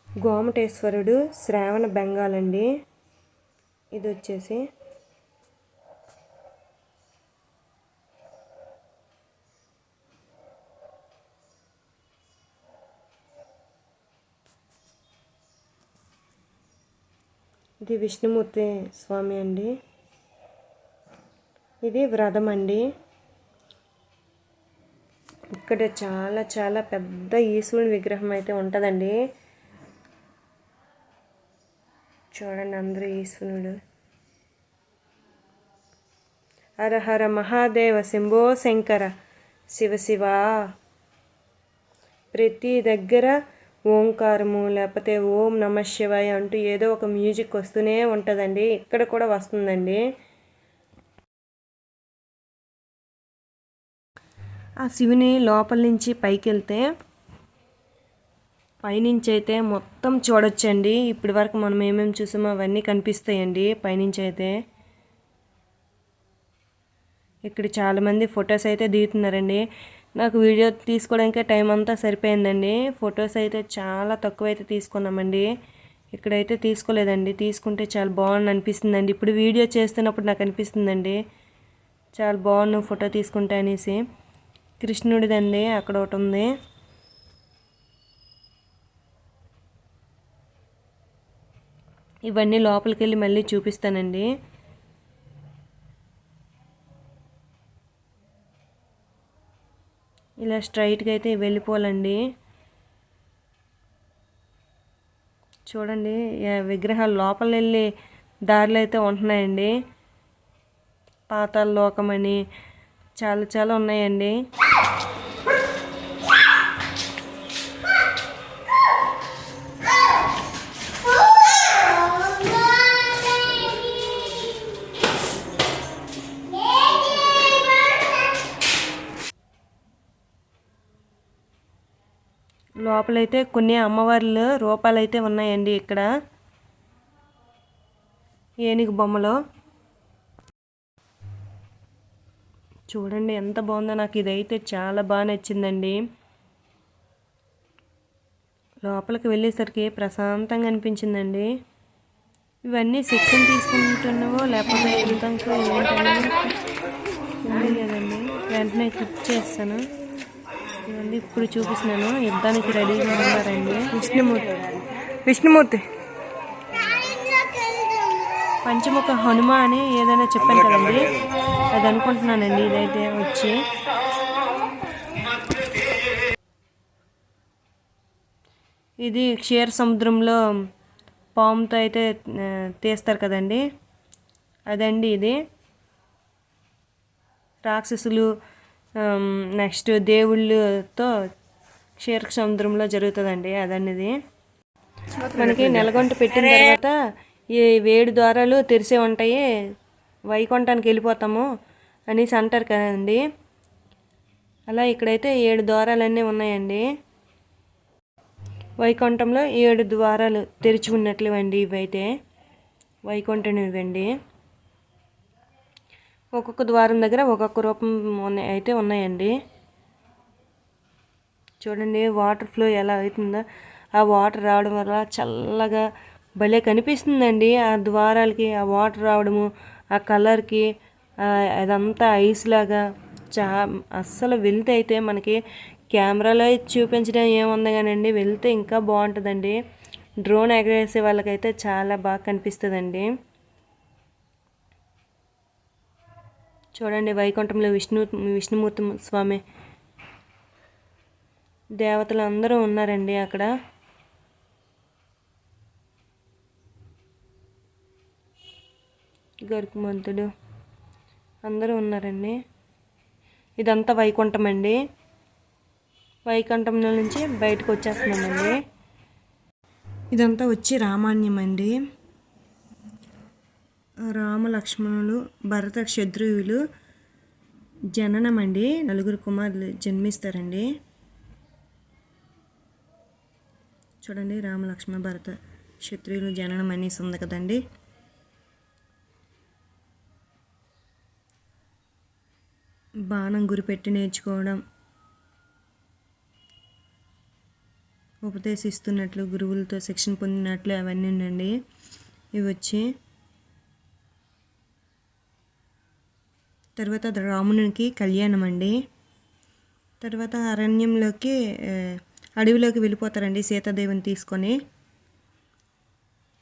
గోమటేశ్వరుడు, శ్రావణ బెంగాల్ అండి. ఇది వచ్చేసి ఇది విష్ణుమూర్తి స్వామి అండి. ఇది వ్రతం అండి. ఇక్కడ చాలా చాలా పెద్ద ఈశ్వరుని విగ్రహం అయితే ఉంటుందండి. చూడండి అందరూ ఈశ్వరుడు. హర హర మహాదేవ, శంభో శంకర, శివ శివ. ప్రతి దగ్గర ఓంకారము లేకపోతే ఓం నమ శివాయ అంటూ ఏదో ఒక మ్యూజిక్ వస్తూనే ఉంటుందండి. ఇక్కడ కూడా వస్తుందండి. ఆ శివుని లోపల నుంచి పైకి వెళ్తే పైనుంచి అయితే మొత్తం చూడొచ్చండి. ఇప్పటి వరకు మనం ఏమేమి చూసామో అవన్నీ కనిపిస్తాయండి పైనుంచి అయితే. ఇక్కడ చాలామంది ఫొటోస్ అయితే దిగుతున్నారండి. నాకు వీడియో తీసుకోవడానికి టైం అంతా సరిపోయిందండి. ఫొటోస్ అయితే చాలా తక్కువ అయితే తీసుకున్నామండి. ఇక్కడైతే తీసుకోలేదండి. తీసుకుంటే చాలా బాగుంది అనిపిస్తుందండి. ఇప్పుడు వీడియో చేస్తున్నప్పుడు నాకు అనిపిస్తుందండి చాలా బాగుంది ఫోటో తీసుకుంటే అనేసి. కృష్ణుడిదండి అక్కడ ఒకటి ఉంది. ఇవన్నీ లోపలికి వెళ్ళి మళ్ళీ చూపిస్తానండి. ఇలా స్ట్రైట్గా అయితే వెళ్ళిపోవాలండి. చూడండి విగ్రహాలు లోపల వెళ్ళి దారిలో అయితే ఉంటున్నాయండి. పాతాళ లోకం అని చాలా చాలా ఉన్నాయండి. లోపలైతే కొన్ని అమ్మవార్ల రూపాలు అయితే ఉన్నాయండి. ఇక్కడ ఏనుగు బొమ్మలో చూడండి ఎంత బాగుందో. నాకు ఇదైతే చాలా బాగా నచ్చిందండి. లోపలికి వెళ్ళేసరికి ప్రశాంతంగా అనిపించిందండి. ఇవన్నీ శిక్షణ తీసుకుంటున్నావో లేకపోతే ఎంతంతో ఏంటని ఉంది కదండి. వెంటనే క్లిక్ చేస్తాను. ఇవన్నీ ఇప్పుడు చూపిస్తున్నాను. యుద్ధానికి రెడీగా ఉన్నారండి. విష్ణుమూర్తి పంచముఖ హనుమ అని ఏదైనా చెప్పాను కదండి. అది అనుకుంటున్నానండి. ఇదైతే వచ్చి ఇది క్షీర సముద్రంలో పాముతో అయితే తీస్తారు కదండి, అదండి ఇది. రాక్షసులు నెక్స్ట్ దేవుళ్ళతో క్షీర సముద్రంలో జరుగుతుందండి, అదన్నది. మనకి నెలగొంట పెట్టిన తర్వాత ఈ 7 ద్వారాలు తెరిసే ఉంటాయి, వైకుంఠానికి వెళ్ళిపోతాము అనేసి అంటారు కదండి. అలా ఇక్కడైతే 7 ద్వారాలన్నీ ఉన్నాయండి. వైకుంఠంలో 7 ద్వారాలు తెరిచి ఉన్నట్లువండి ఇవైతే వైకుంఠం ఇవ్వండి. ఒక్కొక్క ద్వారం దగ్గర ఒక్కొక్క రూపం అయితే ఉన్నాయండి. చూడండి వాటర్ ఫ్లో ఎలా అవుతుందో, ఆ వాటర్ రావడం వల్ల చల్లగా భలే కనిపిస్తుందండి. ఆ ద్వారాలకి ఆ వాటర్ రావడము, ఆ కలర్కి అదంతా ఐస్ లాగా అస్సలు వెళ్తే అయితే మనకి కెమెరాలో చూపించడం ఏముంది కానండి, వెళ్తే ఇంకా బాగుంటుందండి. డ్రోన్ ఎగరేసే వాళ్ళకైతే చాలా బాగా కనిపిస్తుందండి. చూడండి వైకుంఠంలో విష్ణుమూర్తి స్వామి దేవతలు అందరూ ఉన్నారండి అక్కడ. గరుకుమంతుడు అందరూ ఉన్నారండి. ఇదంతా వైకుంఠం అండి. వైకుంఠంలో నుంచి బయటకు వచ్చేస్తున్నామండి. ఇదంతా వచ్చి రామాయణం అండి. రామ లక్ష్మణులు భరత శత్రువులు జననం అండి. 4 కుమారులు జన్మిస్తారండి. చూడండి రామ లక్ష్మణ భరత శత్రువులు జననం అనేసి ఉంది కదండి. బాణం గురిపెట్టి నేర్చుకోవడం, ఉపదేశిస్తున్నట్లు, గురువులతో శిక్షణ పొందినట్లు అవన్నీ ఉండండి. ఇవి వచ్చి తర్వాత రామునికి కళ్యాణం అండి. తర్వాత అరణ్యంలోకి అడవిలోకి వెళ్ళిపోతారండి సీతాదేవిని తీసుకొని.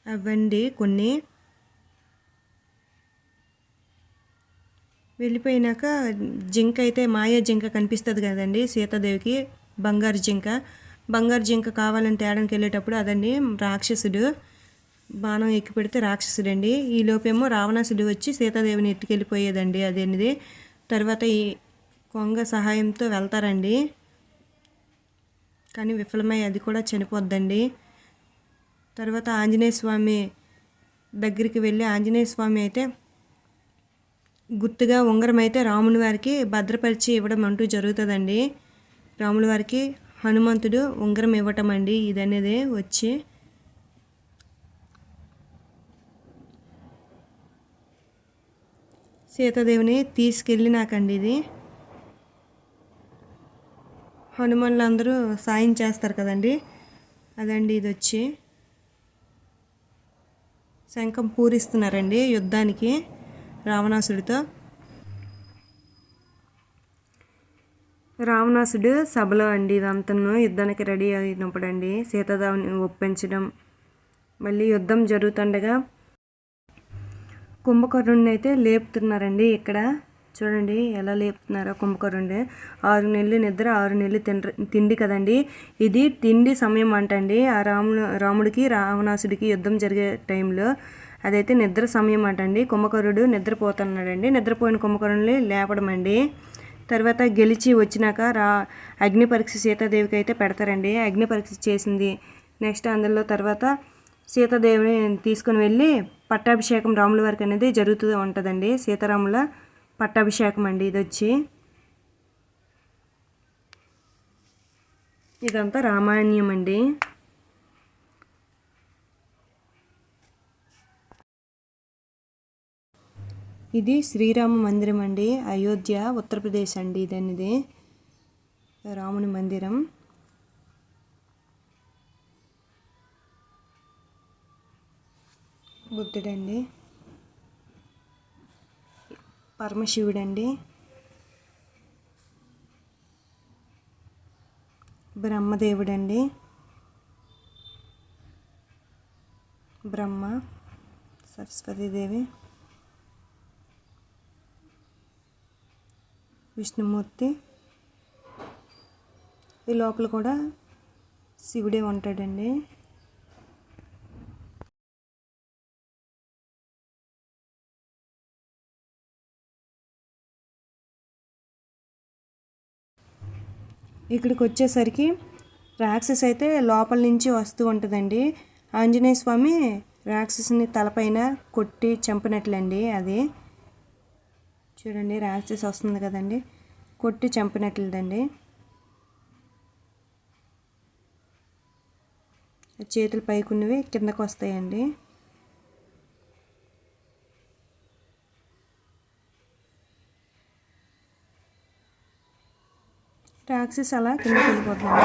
అవండి కొన్ని. వెళ్ళిపోయినాక జింక అయితే మాయా జింక కనిపిస్తుంది కదండి సీతాదేవికి, బంగారు జింక. బంగారు జింక కావాలని తేడానికి వెళ్ళేటప్పుడు అదండి రాక్షసుడు బాణం ఎక్కి పెడితే రాక్షసుడండి. ఈ లోపేమో రావణాసుడు వచ్చి సీతాదేవిని ఎత్తుకెళ్ళిపోయేదండి అదేనిది. తర్వాత ఈ కొంగ సహాయంతో వెళ్తారండి, కానీ విఫలమై అది కూడా చనిపోద్దండి. తర్వాత ఆంజనేయ స్వామి దగ్గరికి వెళ్ళి ఆంజనేయ స్వామి అయితే గుర్తుగా ఉంగరం అయితే రాముని వారికి భద్రపరిచి ఇవ్వడం అంటూ జరుగుతుందండి. రాముల వారికి హనుమంతుడు ఉంగరం ఇవ్వటం అండి ఇదనేది వచ్చి. సీతాదేవిని తీసుకెళ్ళినాకండి ఇది హనుమాన్లు అందరూ సాయం చేస్తారు కదండి, అదండి ఇది వచ్చి. శంఖం పూరిస్తున్నారండి యుద్ధానికి రావణాసుడితో. రావణాసుడు సభలో అండి ఇదంతను యుద్ధానికి రెడీ అయినప్పుడు అండి సీతాదేవిని ఒప్పించడం. మళ్ళీ యుద్ధం జరుగుతుండగా కుంభకర్ణుడిని అయితే లేపుతున్నారండి ఇక్కడ. చూడండి ఎలా లేపుతున్నారో కుంభకర్ణుడి. 6 నెలలు నిద్ర 6 నెలలు తిండి కదండి. ఇది తిండి సమయం అంటండి. ఆ రాముడికి రావణాసుడికి యుద్ధం జరిగే టైంలో అదైతే నిద్ర సమయం అంటండి. కుంభకర్ణుడు నిద్రపోతున్నాడండి. నిద్రపోయిన కుంభకర్ణుని లేపడం అండి. తర్వాత గెలిచి వచ్చినాక అగ్ని పరీక్ష సీతాదేవికి అయితే పెడతారండి. అగ్ని పరీక్ష చేసింది. నెక్స్ట్ అందులో తర్వాత సీతాదేవిని తీసుకుని వెళ్ళి పట్టాభిషేకం రాముల వారికి అనేది జరుగుతూ ఉంటుందండి. సీతారాముల పట్టాభిషేకం అండి ఇది వచ్చి. ఇదంతా రామాయణం అండి. ఇది శ్రీరామ మందిరం అండి, అయోధ్య ఉత్తరప్రదేశ్ అండి ఇదనేది రాముని మందిరం. బుద్ధుడండి, పరమశివుడండి, బ్రహ్మదేవుడండి, బ్రహ్మ, సరస్వతీదేవి, విష్ణుమూర్తి. ఈ లోపల కూడా శివుడే ఉంటాడండి. ఇక్కడికి వచ్చేసరికి రాక్షస్ అయితే లోపల నుంచి వస్తూ ఉంటుందండి. ఆంజనేయ స్వామి రాక్షసుని తలపైన కొట్టి చంపినట్లండి. అది చూడండి, రాక్షస్ వస్తుంది కదండి, కొట్టి చంపినట్లేదండి. చేతులు పైకున్నవి కిందకు వస్తాయండి. రాక్షస్ అలా కిందకి వెళ్ళిపోతుంది.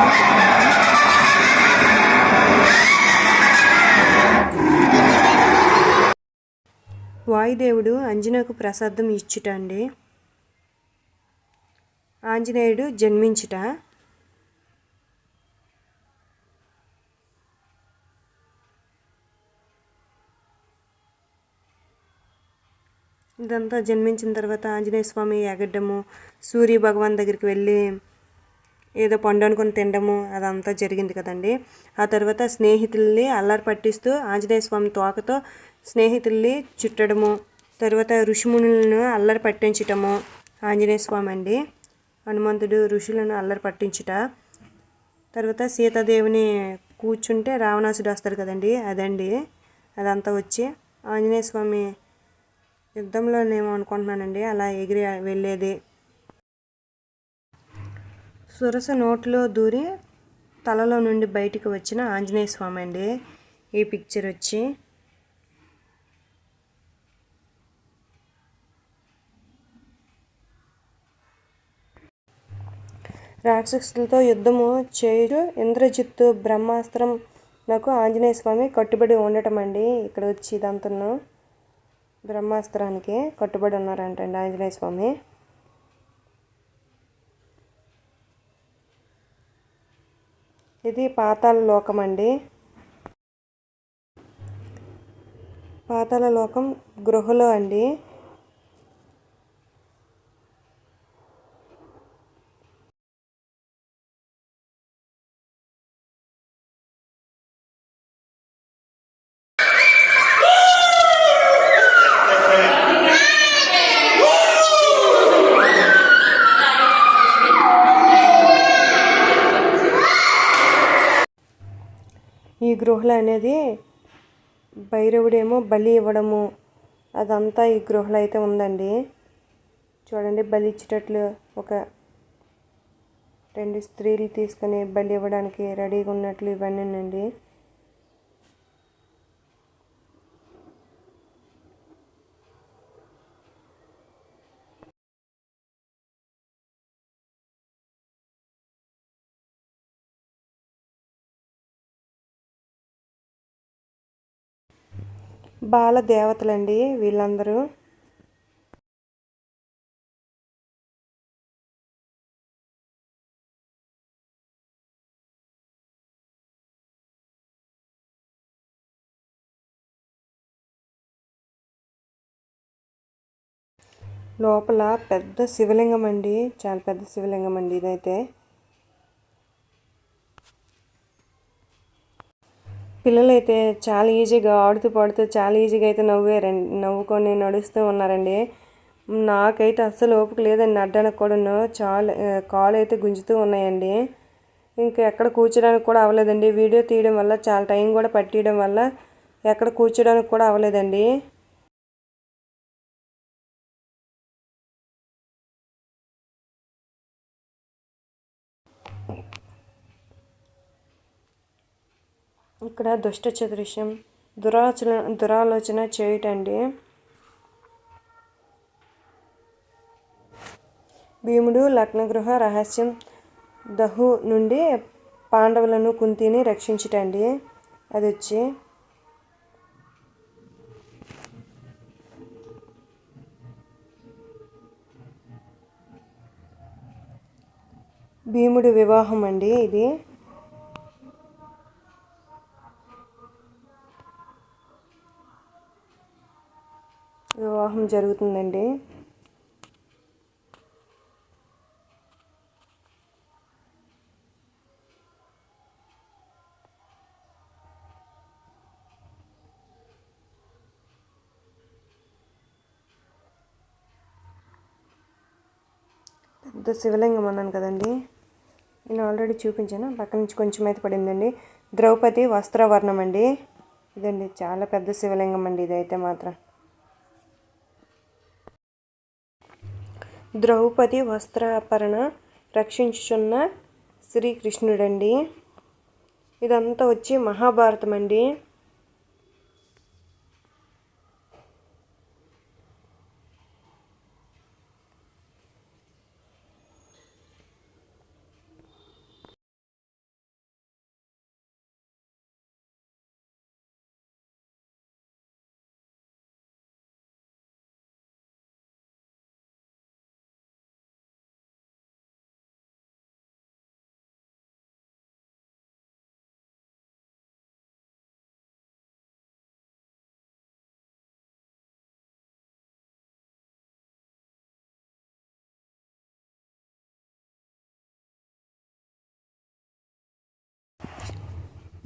వాయుదేవుడు అంజనకు ప్రసాదం ఇచ్చుట అండి. ఆంజనేయుడు జన్మించుట. ఇదంతా జన్మించిన తర్వాత ఆంజనేయ స్వామి ఎగడ్డము, సూర్య భగవాన్ దగ్గరికి వెళ్ళి ఏదో పండు అనుకుని తినడము అదంతా జరిగింది కదండి. ఆ తర్వాత స్నేహితుల్ని అల్లరి పట్టిస్తూ ఆంజనేయ స్వామి తోకతో స్నేహితుల్ని చుట్టడము, తర్వాత ఋషిమునులను అల్లరి పట్టించటము ఆంజనేయ స్వామి అండి. హనుమంతుడు ఋషులను అల్లరి పట్టించుట. తర్వాత సీతాదేవిని కూర్చుంటే రావణాసుడు వస్తాడు కదండి, అదండి. అదంతా వచ్చి ఆంజనేయ స్వామి యుద్ధంలోనేమో అనుకుంటున్నానండి, అలా ఎగిరి వెళ్ళేది. సురస నోట్లో దూరి తలలో నుండి బయటికి వచ్చిన ఆంజనేయ స్వామి అండి. ఈ పిక్చర్ వచ్చి రాక్షసులతో యుద్ధము చేయుచు ఇంద్రజిత్తు బ్రహ్మాస్త్రం నాకు ఆంజనేయ స్వామి కట్టుబడి ఉండటం అండి. ఇక్కడ వచ్చి ఇదంతా బ్రహ్మాస్త్రానికి కట్టుబడి ఉన్నారంటండి ఆంజనేయ స్వామి. ఇది పాతాళ లోకం అండి. పాతాళ లోకం గృహలో అండి. ఈ గృహలు అనేది భైరవుడేమో బలి ఇవ్వడము అదంతా ఈ గృహలో అయితే ఉందండి. చూడండి, బలి ఇచ్చేటట్లు ఒక 2 స్త్రీలు తీసుకొని బలి ఇవ్వడానికి రెడీగా ఉన్నట్లు ఇవన్నీ అండి. బాల దేవతలండి వీళ్ళందరూ. లోపల పెద్ద శివలింగం అండి, చాలా పెద్ద శివలింగం అండి ఇదైతే. పిల్లలైతే చాలా ఈజీగా ఆడుతూ పాడుతూ చాలా ఈజీగా అయితే నవ్వుకొని నడుస్తూ ఉన్నారండి. నాకైతే అస్సలు ఓపిక లేదండి అడ్డానికి కూడాను. చాలా కాలు అయితే గుంజుతూ ఉన్నాయండి. ఇంకా ఎక్కడ కూర్చోడానికి కూడా అవ్వలేదండి. వీడియో తీయడం వల్ల చాలా టైం కూడా పట్టేయడం వల్ల ఎక్కడ కూర్చోడానికి కూడా అవ్వలేదండి. ఇక్కడ దుష్ట చతుర్యం దురాలోచన చేయటండి. భీముడు లగ్నగృహ రహస్యం దహు నుండి పాండవులను కుంతిని రక్షించటండి. అది వచ్చి భీముడి వివాహం అండి. ఇది వివాహం జరుగుతుందండి. ఇది శివలింగం అన్నాను కదండి, నేను ఆల్రెడీ చూపించాను. పక్క నుంచి కొంచెం అయితే పడిందండి. ద్రౌపది వస్త్రవర్ణం అండి ఇదండి. చాలా పెద్ద శివలింగం అండి ఇదైతే మాత్రం. ద్రౌపది వస్త్రాపరణ రక్షించుచున్న శ్రీకృష్ణుడండి. ఇదంతా వచ్చి మహాభారతం అండి.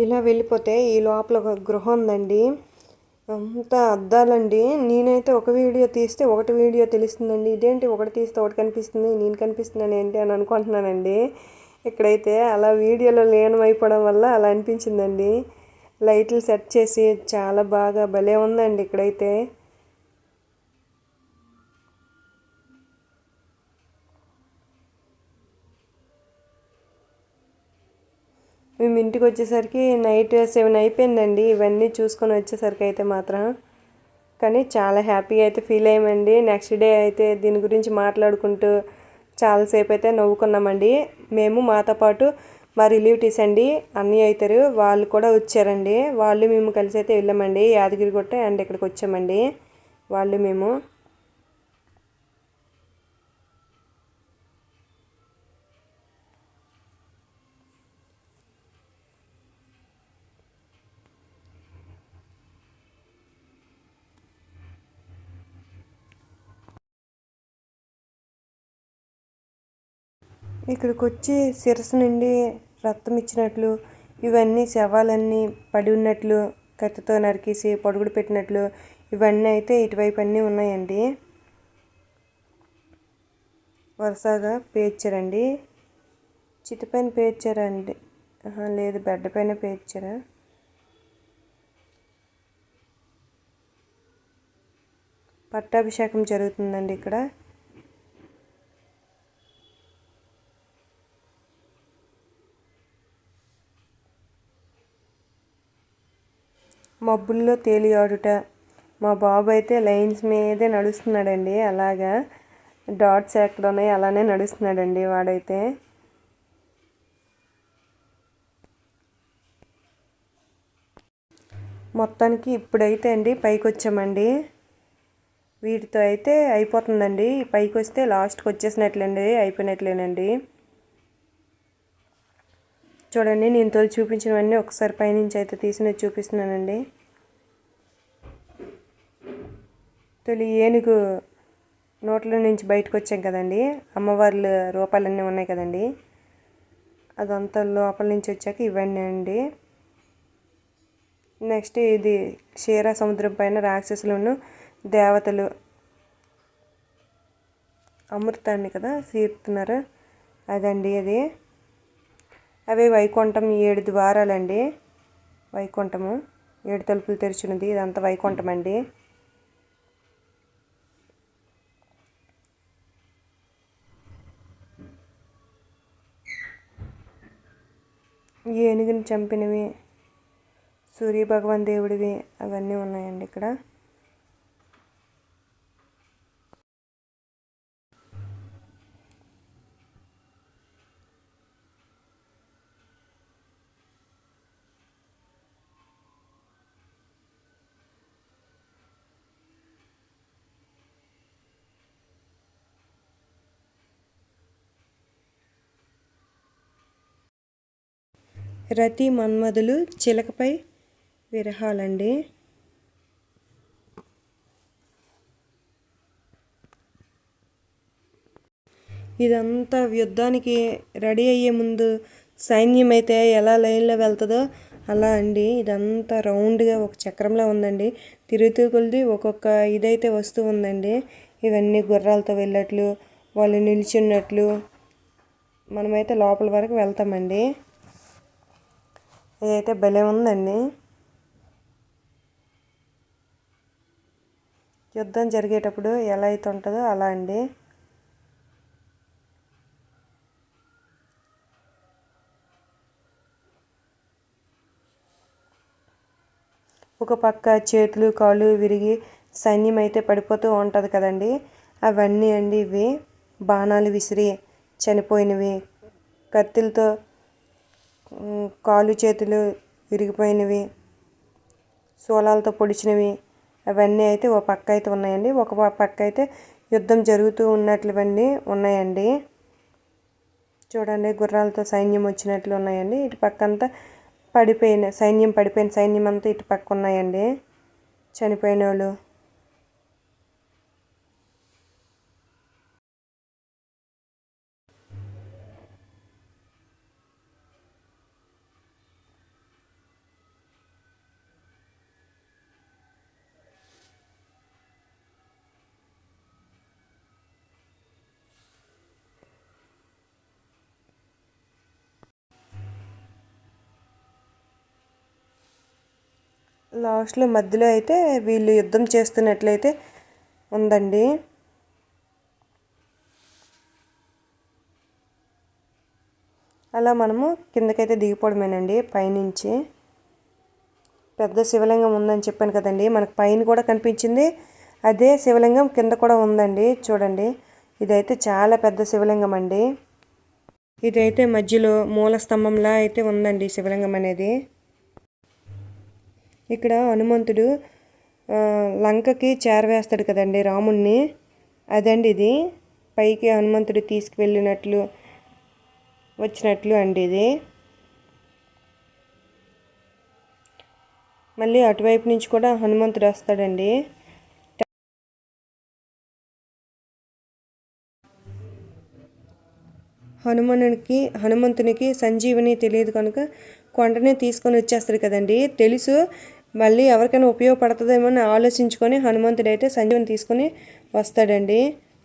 ఇలా వెళ్ళిపోతే ఈ లోపల ఒక గృహ ఉందండి. అంతా అద్దాలండి. నేనైతే ఒక వీడియో తీస్తే ఒకటి వీడియో తెలుస్తుందండి. ఇదేంటి ఒకటి తీస్తే ఒకటి కనిపిస్తుంది, నేను కనిపిస్తున్నాను ఏంటి అని అనుకుంటున్నానండి. ఇక్కడైతే అలా వీడియోలో లీనమైపోవడం వల్ల అలా అనిపించిందండి. లైట్లు సెట్ చేసి చాలా బాగా భలే ఉందండి ఇక్కడైతే. మేము ఇంటికి వచ్చేసరికి నైట్ 7 అయిపోయిందండి. ఇవన్నీ చూసుకొని వచ్చేసరికి అయితే మాత్రం. కానీ చాలా హ్యాపీగా అయితే ఫీల్ అయ్యామండి. నెక్స్ట్ డే అయితే దీని గురించి మాట్లాడుకుంటూ చాలాసేపు అయితే నవ్వుకున్నామండి. మేము మాతో పాటు మా రిలేటివ్స్ అండి, అన్నయ్య అవుతారు, వాళ్ళు కూడా వచ్చారండి. వాళ్ళు మేము కలిసి అయితే వెళ్ళామండి యాదగిరిగుట్ట అండ్ ఇక్కడికి వచ్చామండి వాళ్ళు మేము. ఇక్కడికి వచ్చి శిరస్సు నుండి రక్తం ఇచ్చినట్లు, ఇవన్నీ శవాలన్నీ పడి ఉన్నట్లు, కత్తితో నరికేసి పొడుగుడు పెట్టినట్లు, ఇవన్నీ అయితే ఇటువైపు అన్నీ ఉన్నాయండి. వరుసగా పేర్చారండి. చితిపైన పేర్చారా అండి? లేదు, బెడ్ పైన పేర్చారా? పట్టాభిషేకం జరుగుతుందండి ఇక్కడ. మబ్బుల్లో తేలియాడుట. మా బాబు అయితే లైన్స్ మీదే నడుస్తున్నాడండి. అలాగా డాట్స్ ఎక్కడ ఉన్నాయి అలానే నడుస్తున్నాడండి వాడైతే. మొత్తానికి ఇప్పుడైతే అండి పైకి వచ్చామండి. వీటితో అయితే అయిపోతుందండి. పైకి వస్తే లాస్ట్కి వచ్చేసినట్లండి, అయిపోయినట్లేనండి. చూడండి, నేను తోలు చూపించినవన్నీ ఒకసారి పైనుంచి అయితే తీసినది చూపిస్తున్నానండి. తొలి ఏనుగు నోట్లో నుంచి బయటకు వచ్చాం కదండి, అమ్మవార్ల రూపాలన్నీ ఉన్నాయి కదండి, అదంతా లోపల నుంచి వచ్చాక ఇవన్నీ అండి. నెక్స్ట్ ఇది క్షీర సముద్రం పైన రాక్షసులను దేవతలు అమృతాన్ని కదా తీరుతున్నారు, అదండి అది. అవి వైకుంఠం 7 ద్వారాలండి. వైకుంఠము 7 తలుపులు తెరిచినది, ఇదంతా వైకుంఠం అండి. ఏనుగుని చంపినవి, సూర్యభగవాన్ దేవుడివి అవన్నీ ఉన్నాయండి ఇక్కడ. రతి మన్మధులు చిలకపై విరహాలండి. ఇదంతా యుద్ధానికి రెడీ అయ్యే ముందు సైన్యం అయితే ఎలా లైన్లో వెళ్తుందో అలా అండి. ఇదంతా రౌండ్గా ఒక చక్రంలో ఉందండి. తిరుగుతూ కొలిది ఒక్కొక్క ఇదైతే వస్తూ ఉందండి. ఇవన్నీ గుర్రాలతో వెళ్ళట్లు, వాళ్ళు నిల్చున్నట్లు మనమైతే లోపల వరకు వెళ్తామండి. ఇదైతే భలే ఉందండి. యుద్ధం జరిగేటప్పుడు ఎలా అయితే ఉంటుందో అలా అండి. ఒక పక్క చేతులు కాళ్ళు విరిగి సైన్యం అయితే పడిపోతూ ఉంటుంది కదండి, అవన్నీ అండి ఇవి. బాణాలు విసిరి చనిపోయినవి, కత్తులతో కాళ్ళు చేతులు విరిగిపోయినవి, శూలాలతో పొడిచినవి, అవన్నీ అయితే ఒక పక్క అయితే ఉన్నాయండి. ఒక పక్క అయితే యుద్ధం జరుగుతూ ఉన్నట్లువన్నీ ఉన్నాయండి. చూడండి, గుర్రాలతో సైన్యం వచ్చినట్లు ఉన్నాయండి. ఇటు పక్క అంతా పడిపోయిన సైన్యం అంతా ఇటు పక్క ఉన్నాయండి, చనిపోయిన వాళ్ళు. లాస్ట్లో మధ్యలో అయితే వీళ్ళు యుద్ధం చేస్తున్నట్లయితే ఉందండి. అలా మనము కిందకైతే దిగిపోవడమేనండి. పైనుంచి పెద్ద శివలింగం ఉందని చెప్పాను కదండి, మనకు పైన కూడా కనిపించింది. అదే శివలింగం కింద కూడా ఉందండి. చూడండి, ఇదైతే చాలా పెద్ద శివలింగం అండి. ఇదైతే మధ్యలో మూల స్తంభంలా అయితే ఉందండి శివలింగం అనేది. ఇక్కడ హనుమంతుడు లంకకి చేరవేస్తాడు కదండి రాముణ్ణి, అదండి ఇది. పైకి హనుమంతుడు తీసుకువెళ్ళినట్లు వచ్చినట్లు అండి ఇది. మళ్ళీ అటువైపు నుంచి కూడా హనుమంతుడు వస్తాడండి. హనుమంతునికి సంజీవని తెలియదు కనుక కొండనే తీసుకొని వచ్చేస్తాడు కదండి. తెలుసు మళ్ళీ ఎవరికైనా ఉపయోగపడుతుందేమో అని ఆలోచించుకొని హనుమంతుడు అయితే సంజీవని తీసుకొని వస్తాడండి.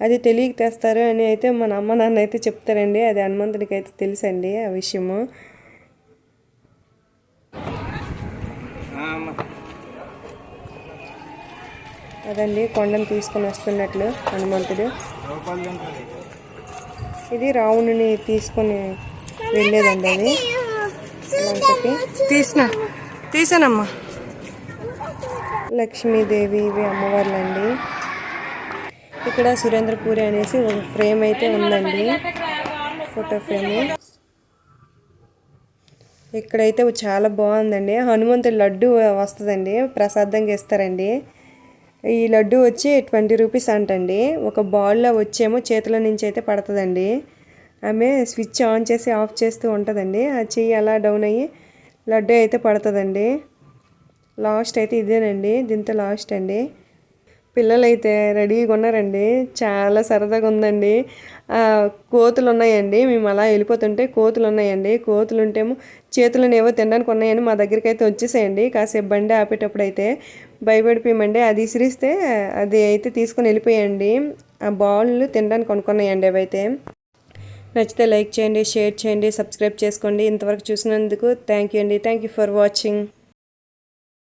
అది తెలియక తెస్తారు అని అయితే మన అమ్మ నాన్న అయితే చెప్తారండి. అది హనుమంతుడికి అయితే తెలుసండి ఆ విషయము. అదండి కొండను తీసుకొని వస్తున్నట్లు హనుమంతుడు. ఇది రావణుని తీసుకొని వెళ్ళేదండి. అది లంకకి తీసానమ్మా. లక్ష్మీదేవి ఇవి అమ్మవార్లండి. ఇక్కడ సురేంద్రపురి అనేసి ఒక ఫ్రేమ్ అయితే ఉందండి, ఫోటో ఫ్రేమ్. ఇక్కడైతే చాలా బాగుందండి. హనుమంతుడి లడ్డు వస్తుందండి, ప్రసాదంగా ఇస్తారండి. ఈ లడ్డు వచ్చి 20 రూపీస్ అంటండి. ఒక బాల్లో వచ్చేమో చేతుల నుంచి అయితే పడుతుందండి. ఆమె స్విచ్ ఆన్ చేసి ఆఫ్ చేస్తూ ఉంటుందండి. ఆ చెయ్యి అలా డౌన్ అయ్యి లడ్డు అయితే పడుతుందండి. లాస్ట్ అయితే ఇదేనండి, దీంతో లాస్ట్ అండి. పిల్లలు అయితే రెడీగా ఉన్నారండి, చాలా సరదాగా ఉందండి. కోతులు ఉన్నాయండి, మేము అలా వెళ్ళిపోతుంటే కోతులు ఉన్నాయండి. కోతులు ఉంటేమో చేతులను ఏవో తినడానికి ఉన్నాయని మా దగ్గరికి అయితే వచ్చేసాయండి. కాసేపు బండి ఆపేటప్పుడు అయితే భయపడిపోయామండి. అది ఇసిరిస్తే అది అయితే తీసుకొని వెళ్ళిపోయాయండి. ఆ బాల్ తినడానికి కొనుక్కున్నాయండి. అవి అయితే నచ్చితే లైక్ చేయండి, షేర్ చేయండి, సబ్స్క్రైబ్ చేసుకోండి. ఇంతవరకు చూసినందుకు థ్యాంక్ యూ అండి. Thank you for watching.